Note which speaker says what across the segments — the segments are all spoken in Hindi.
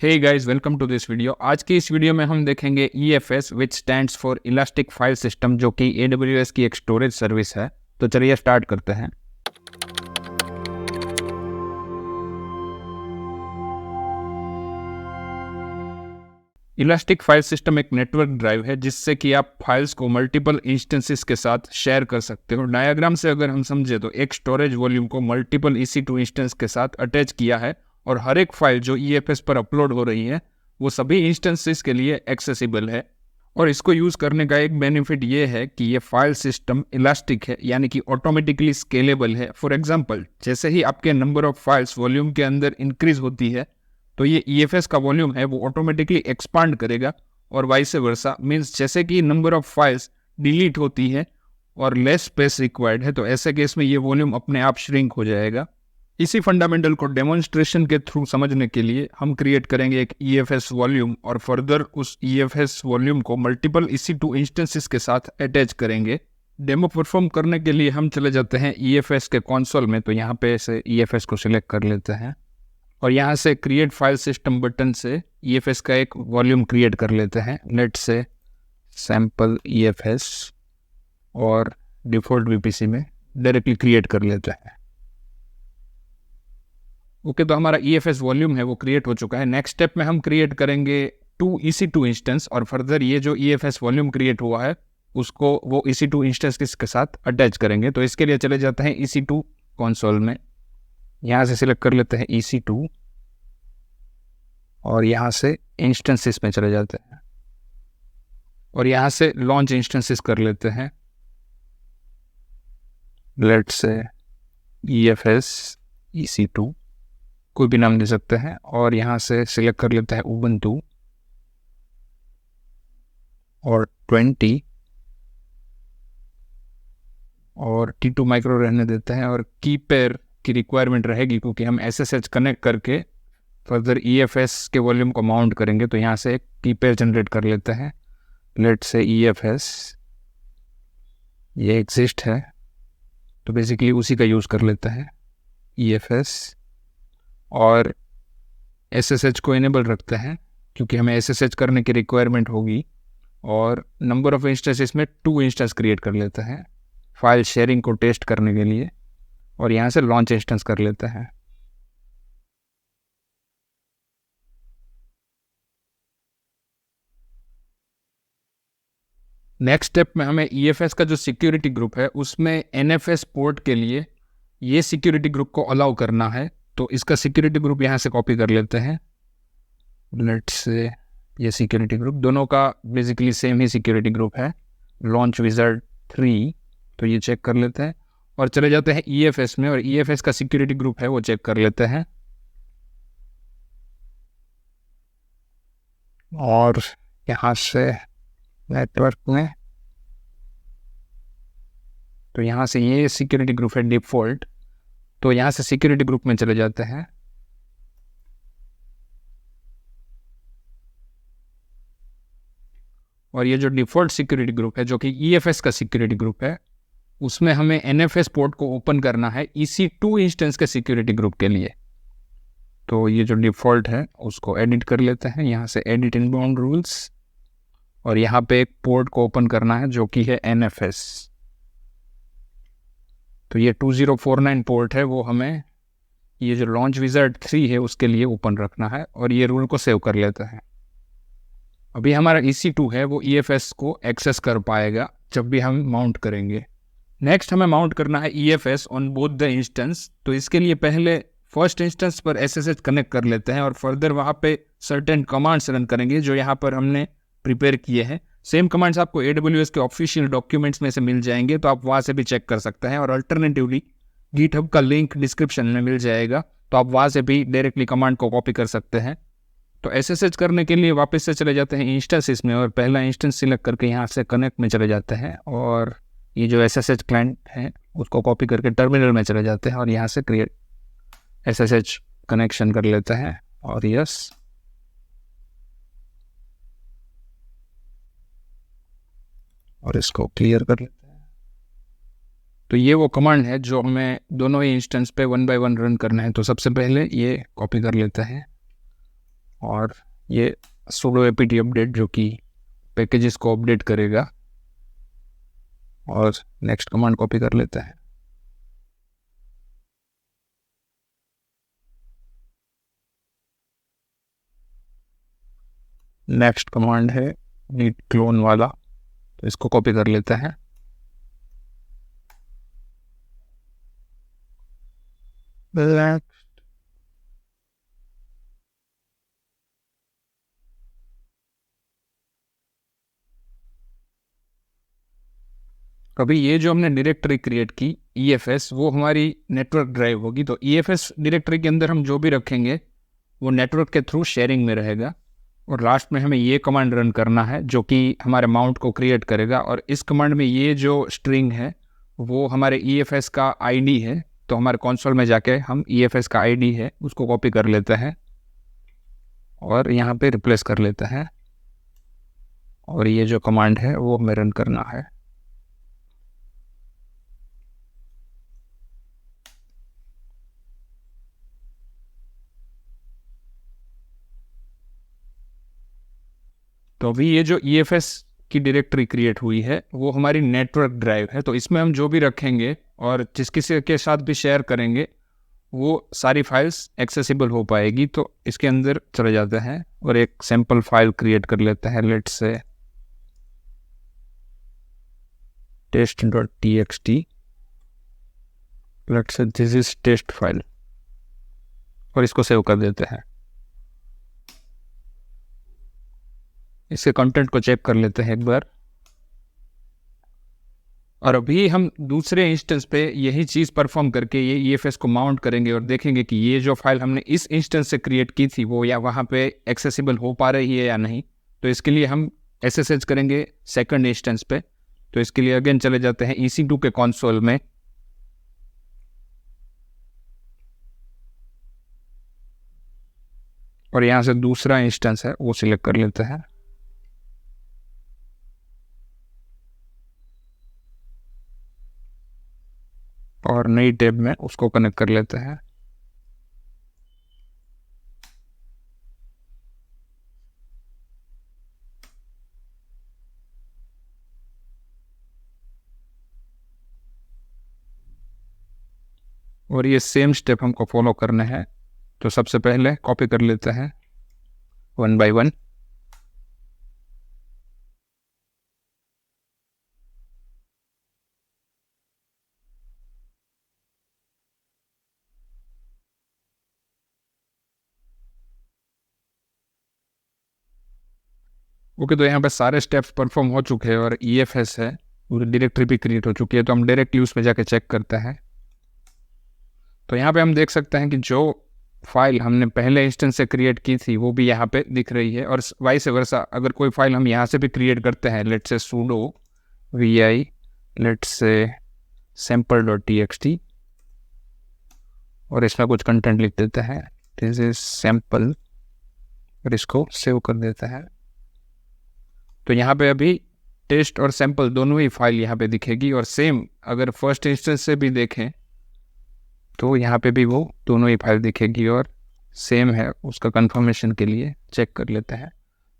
Speaker 1: Hey guys, welcome to this video. आज की इस वीडियो में हम देखेंगे EFS which stands for elastic file system, जो कि AWS की एक स्टोरेज सर्विस है। तो चलिए स्टार्ट करते हैं। इलास्टिक फाइल सिस्टम एक नेटवर्क ड्राइव है जिससे कि आप फाइल्स को मल्टीपल इंस्टेंसेस के साथ शेयर कर सकते हो। डायग्राम से अगर हम समझे तो एक स्टोरेज वॉल्यूम को मल्टीपल EC2 इंस्टेंस के साथ अटैच किया है और हर एक फाइल जो EFS पर अपलोड हो रही है वो सभी इंस्टेंसेस के लिए एक्सेसिबल है। और इसको यूज़ करने का एक बेनिफिट ये है कि ये फाइल सिस्टम इलास्टिक है, यानी कि ऑटोमेटिकली स्केलेबल है। फॉर एग्जांपल, जैसे ही आपके नंबर ऑफ फाइल्स वॉल्यूम के अंदर इंक्रीज होती है तो ये EFS का वॉल्यूम है वो ऑटोमेटिकली एक्सपांड करेगा और वाइस वर्सा। मीन्स जैसे कि नंबर ऑफ फाइल्स डिलीट होती है और लेस स्पेस रिक्वायर्ड है तो ऐसे केस में ये वॉल्यूम अपने आप श्रिंक हो जाएगा। इसी फंडामेंटल को डेमोन्स्ट्रेशन के थ्रू समझने के लिए हम क्रिएट करेंगे एक EFS वॉल्यूम और फर्दर उस EFS वॉल्यूम को मल्टीपल EC2 इंस्टेंसेस के साथ अटैच करेंगे। डेमो परफॉर्म करने के लिए हम चले जाते हैं EFS के कंसोल में। तो यहाँ पे से EFS को सिलेक्ट कर लेते हैं और यहाँ से क्रिएट फाइल सिस्टम बटन से EFS का एक वॉल्यूम क्रिएट कर लेते हैं। लेट से सैम्पल EFS और डिफ़ॉल्ट VPC में डायरेक्टली क्रिएट कर लेते हैं। ओके, तो हमारा EFS वॉल्यूम है वो क्रिएट हो चुका है। नेक्स्ट स्टेप में हम क्रिएट करेंगे 2 EC2 इंस्टेंस और फर्दर ये जो EFS वॉल्यूम क्रिएट हुआ है उसको वो EC2 इंस्टेंस के साथ अटैच करेंगे। तो इसके लिए चले जाते हैं EC2 कंसोल में, यहाँ से सिलेक्ट कर लेते हैं EC2 और यहाँ से इंस्टेंसेस में चले जाते हैं और यहाँ से लॉन्च इंस्टेंसेस कर लेते हैं। लेट्स से EFS EC2 कोई भी नाम दे सकते हैं और यहाँ से सिलेक्ट कर लेते हैं Ubuntu और 20 और T2 माइक्रो रहने देते हैं और की पेयर की रिक्वायरमेंट रहेगी क्योंकि हम SSH कनेक्ट करके फर्दर EFS के वॉल्यूम को माउंट करेंगे। तो यहाँ से एक की पेयर जनरेट कर लेते हैं। लेट से EFS ये एग्जिस्ट है तो बेसिकली उसी का यूज़ कर लेते हैं EFS और SSH को इनेबल रखते हैं क्योंकि हमें SSH करने की रिक्वायरमेंट होगी। और नंबर ऑफ इंस्टेंसेस में 2 इंस्टेंस क्रिएट कर लेते हैं फाइल शेयरिंग को टेस्ट करने के लिए और यहाँ से लॉन्च इंस्टेंस कर लेते हैं। नेक्स्ट स्टेप में हमें EFS का जो सिक्योरिटी ग्रुप है उसमें NFS पोर्ट के लिए ये सिक्योरिटी ग्रुप को अलाउ करना है। तो इसका सिक्योरिटी ग्रुप यहाँ से कॉपी कर लेते हैं। लेट्स से ये सिक्योरिटी ग्रुप दोनों का बेसिकली सेम ही सिक्योरिटी ग्रुप है, लॉन्च विज़ार्ड 3। तो ये चेक कर लेते हैं और चले जाते हैं EFS में और EFS का सिक्योरिटी ग्रुप है वो चेक कर लेते हैं। और यहाँ से नेटवर्क में तो यहाँ से ये सिक्योरिटी ग्रुप है डिफ़ॉल्ट, तो यहाँ से सिक्योरिटी ग्रुप में चले जाते हैं और ये जो डिफ़ॉल्ट सिक्योरिटी ग्रुप है जो कि EFS का सिक्योरिटी ग्रुप है उसमें हमें NFS पोर्ट को ओपन करना है EC2 इंस्टेंस के सिक्योरिटी ग्रुप के लिए। तो ये जो डिफ़ॉल्ट है उसको एडिट कर लेते हैं, यहाँ से एडिट इनबाउंड रूल्स और यहाँ पे एक पोर्ट को ओपन करना है जो कि है NFS। तो ये 2049 पोर्ट है वो हमें ये जो लॉन्च विज़ार्ड 3 है उसके लिए ओपन रखना है और ये रूल को सेव कर लेते हैं। अभी हमारा EC2 है वो EFS को एक्सेस कर पाएगा जब भी हम माउंट करेंगे। नेक्स्ट हमें माउंट करना है EFS on both the instance. तो इसके लिए पहले फर्स्ट इंस्टेंस पर SSH कनेक्ट कर लेते हैं और फर्दर वहाँ पे सर्टेन कमांड्स रन करेंगे जो यहाँ पर हमने प्रिपेयर किए हैं। सेम कमांड्स आपको AWS के ऑफिशियल डॉक्यूमेंट्स में से मिल जाएंगे तो आप वहाँ से भी चेक कर सकते हैं और अल्टरनेटिवली GitHub का लिंक डिस्क्रिप्शन में मिल जाएगा तो आप वहाँ से भी डायरेक्टली कमांड को कॉपी कर सकते हैं। तो SSH करने के लिए वापस से चले जाते हैं इंस्टेंसेस में और पहला इंस्टेंस सिलेक्ट करके यहाँ से कनेक्ट में चले जाते हैं और ये जो SSH क्लाइंट है उसको कॉपी करके टर्मिनल में चले जाते हैं और यहाँ से क्रिएट SSH कनेक्शन कर लेते हैं और यस। और इसको क्लियर कर लेते हैं। तो ये वो कमांड है जो हमें दोनों ही इंस्टेंस पे 1 बाय 1 रन करना है। तो सबसे पहले ये कॉपी कर लेते हैं और ये sudo apt अपडेट जो कि पैकेजेस को अपडेट करेगा। और नेक्स्ट कमांड कॉपी कर लेते हैं। नेक्स्ट कमांड है नीट क्लोन वाला, तो इसको कॉपी कर लेते हैं। अभी ये जो हमने डायरेक्टरी क्रिएट की EFS, वो हमारी नेटवर्क ड्राइव होगी। तो EFS डायरेक्टरी के अंदर हम जो भी रखेंगे वो नेटवर्क के थ्रू शेयरिंग में रहेगा। और लास्ट में हमें ये कमांड रन करना है जो कि हमारे माउंट को क्रिएट करेगा। और इस कमांड में ये जो स्ट्रिंग है वो हमारे EFS का ID है। तो हमारे कंसोल में जाके हम EFS का ID है उसको कॉपी कर लेते हैं और यहाँ पे रिप्लेस कर लेते हैं। और ये जो कमांड है वो हमें रन करना है। तो अभी ये जो EFS की डायरेक्टरी क्रिएट हुई है वो हमारी नेटवर्क ड्राइव है। तो इसमें हम जो भी रखेंगे और जिस किसी के साथ भी शेयर करेंगे वो सारी फाइल्स एक्सेसिबल हो पाएगी। तो इसके अंदर चले जाते हैं और एक सैम्पल फाइल क्रिएट कर लेते हैं। Let's say test.txt, let's say this is test file, और इसको सेव कर देते हैं। इसके कंटेंट को चेक कर लेते हैं एक बार। और अभी हम दूसरे इंस्टेंस पे यही चीज़ परफॉर्म करके ये EFS को माउंट करेंगे और देखेंगे कि ये जो फाइल हमने इस इंस्टेंस से क्रिएट की थी वो या वहाँ पे एक्सेसिबल हो पा रही है या नहीं। तो इसके लिए हम SSH करेंगे सेकंड इंस्टेंस पे। तो इसके लिए अगेन चले जाते हैं EC2 के कंसोल में। और यहाँ से दूसरा इंस्टेंस है वो सिलेक्ट कर लेते हैं। और नई टैब में उसको कनेक्ट कर लेते हैं। और ये सेम स्टेप हमको फॉलो करने हैं। तो सबसे पहले कॉपी कर लेते हैं 1 by 1। ओके, तो यहाँ पे सारे स्टेप्स परफॉर्म हो चुके हैं और EFS है, पूरी डायरेक्टरी भी क्रिएट हो चुकी है। तो हम डायरेक्टली उसमें जाके चेक करते हैं। तो यहाँ पे हम देख सकते हैं कि जो फाइल हमने पहले इंस्टेंस से क्रिएट की थी वो भी यहाँ पे दिख रही है। और वाइस वर्सा अगर कोई फाइल हम यहाँ से भी क्रिएट करते हैं, let's say sudo vi let's say sample.txt, और इसमें कुछ कंटेंट लिख देते हैं दिस इज सैम्पल, और इसको सेव कर देते हैं। तो यहाँ पे अभी टेस्ट और सैम्पल दोनों ही फाइल यहाँ पे दिखेगी। और सेम अगर फर्स्ट इंस्टेंस से भी देखें तो यहाँ पे भी वो दोनों ही फाइल दिखेगी और सेम है। उसका कंफर्मेशन के लिए चेक कर लेते हैं।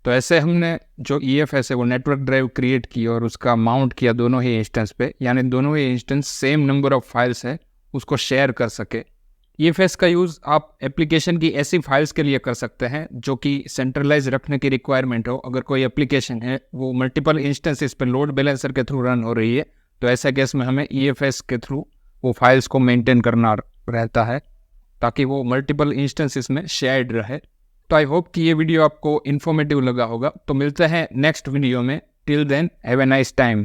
Speaker 1: तो ऐसे हमने जो EFS है वो नेटवर्क ड्राइव क्रिएट की और उसका माउंट किया दोनों ही इंस्टेंस पे, यानी दोनों ही instance same number of files है उसको शेयर कर सके। EFS का यूज़ आप एप्लीकेशन की ऐसी फाइल्स के लिए कर सकते हैं जो कि सेंट्रलाइज रखने की रिक्वायरमेंट हो। अगर कोई एप्लीकेशन है वो मल्टीपल इंस्टेंसेस पे लोड बैलेंसर के थ्रू रन हो रही है, तो ऐसे केस में हमें EFS के थ्रू वो फाइल्स को मेंटेन करना रहता है ताकि वो मल्टीपल इंस्टेंसेस में शेयर्ड रहे। तो आई होप कि ये वीडियो आपको इन्फॉर्मेटिव लगा होगा। तो मिलते हैं नेक्स्ट वीडियो में। Till then have a nice time.